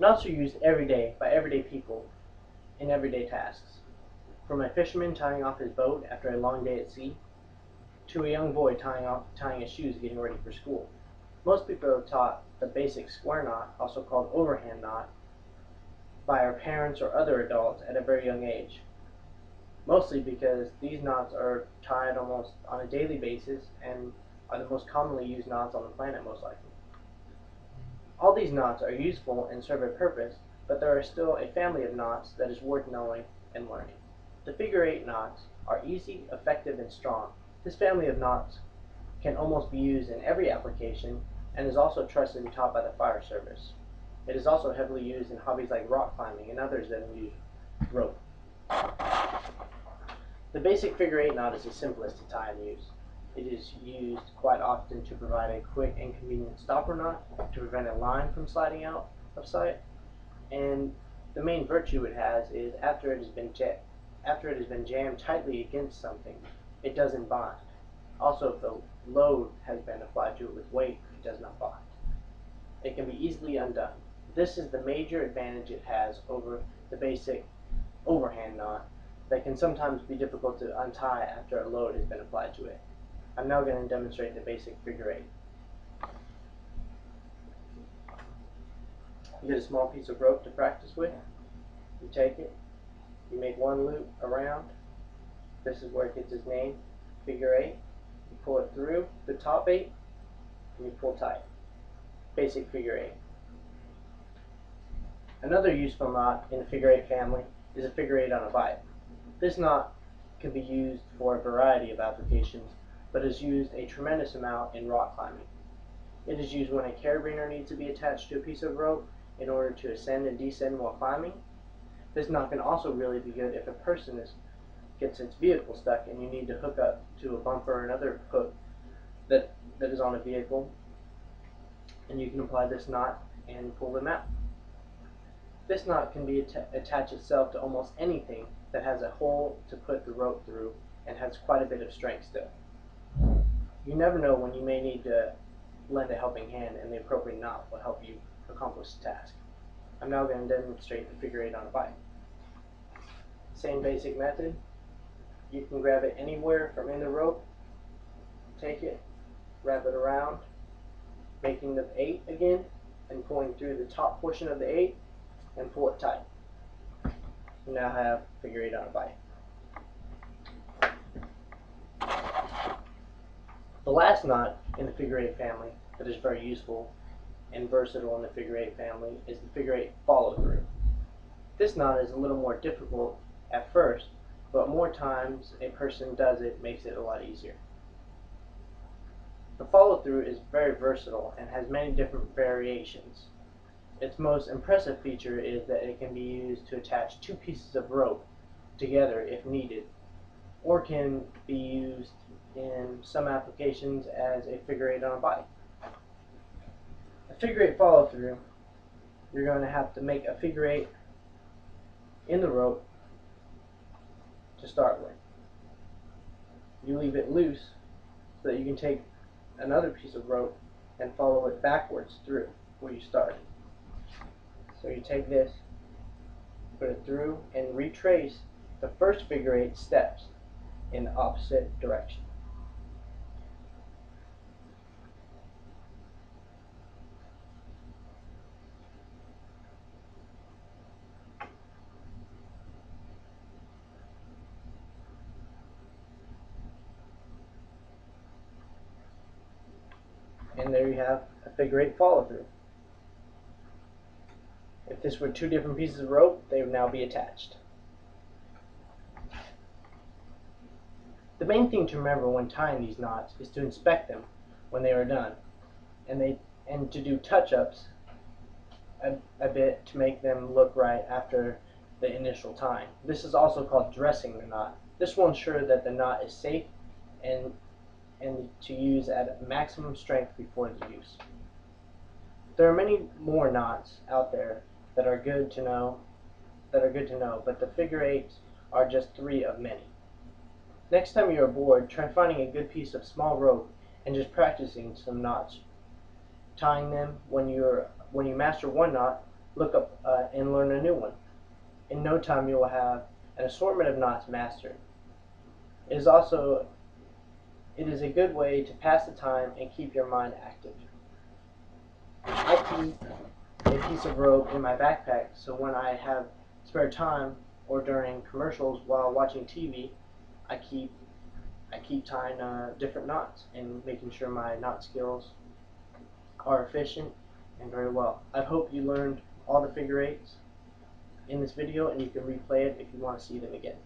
Knots are used every day by everyday people in everyday tasks. From a fisherman tying off his boat after a long day at sea, to a young boy tying his shoes getting ready for school. Most people are taught the basic square knot, also called overhand knot, by our parents or other adults at a very young age. Mostly because these knots are tied almost on a daily basis and are the most commonly used knots on the planet, most likely. All these knots are useful and serve a purpose, but there are still a family of knots that is worth knowing and learning. The figure 8 knots are easy, effective, and strong. This family of knots can almost be used in every application and is also trusted and taught by the fire service. It is also heavily used in hobbies like rock climbing and others that use rope. The basic figure 8 knot is the simplest to tie and use. It is used quite often to provide a quick and convenient stopper knot to prevent a line from sliding out of sight, and the main virtue it has is after it has been jammed tightly against something, it doesn't bind. Also, if the load has been applied to it with weight, it does not bind. It can be easily undone. This is the major advantage it has over the basic overhand knot that can sometimes be difficult to untie after a load has been applied to it. I'm now going to demonstrate the basic figure 8. You get a small piece of rope to practice with. You take it, you make one loop around. This is where it gets its name, figure 8. You pull it through the top 8, and you pull tight. Basic figure 8. Another useful knot in the figure 8 family is a figure 8 on a bike. This knot can be used for a variety of applications, but is used a tremendous amount in rock climbing. It is used when a carabiner needs to be attached to a piece of rope in order to ascend and descend while climbing. This knot can also really be good if a person gets its vehicle stuck and you need to hook up to a bumper or another hook that is on a vehicle, and you can apply this knot and pull them out. This knot can be attach itself to almost anything that has a hole to put the rope through and has quite a bit of strength still. You never know when you may need to lend a helping hand, and the appropriate knot will help you accomplish the task. I'm now going to demonstrate the figure 8 on a bike. Same basic method. You can grab it anywhere from in the rope, take it, wrap it around, making the 8 again, and pulling through the top portion of the 8 and pull it tight. You now have figure 8 on a bike. The last knot in the figure 8 family that is very useful and versatile in the figure 8 family is the figure 8 follow through. This knot is a little more difficult at first, but more times a person does it makes it a lot easier. The follow through is very versatile and has many different variations. Its most impressive feature is that it can be used to attach two pieces of rope together if needed, or can be used in some applications as a figure 8 on a bike. A figure 8 follow through, you're going to have to make a figure 8 in the rope to start with. You leave it loose so that you can take another piece of rope and follow it backwards through where you started. So you take this, put it through, and retrace the first figure 8 steps in the opposite direction. And there you have a figure 8 follow through. If this were two different pieces of rope, they would now be attached. The main thing to remember when tying these knots is to inspect them when they are done, and to do touch-ups a bit to make them look right after the initial tying. This is also called dressing the knot. This will ensure that the knot is safe and to use at maximum strength before the use. There are many more knots out there that are good to know, but the figure 8s are just 3 of many. Next time you're bored, try finding a good piece of small rope and just practicing some knots, tying them. When you master one knot, look up and learn a new one. In no time you will have an assortment of knots mastered. It is a good way to pass the time and keep your mind active. I keep a piece of rope in my backpack so when I have spare time or during commercials while watching TV, I keep tying different knots and making sure my knot skills are efficient and very well. I hope you learned all the figure eights in this video and you can replay it if you want to see them again.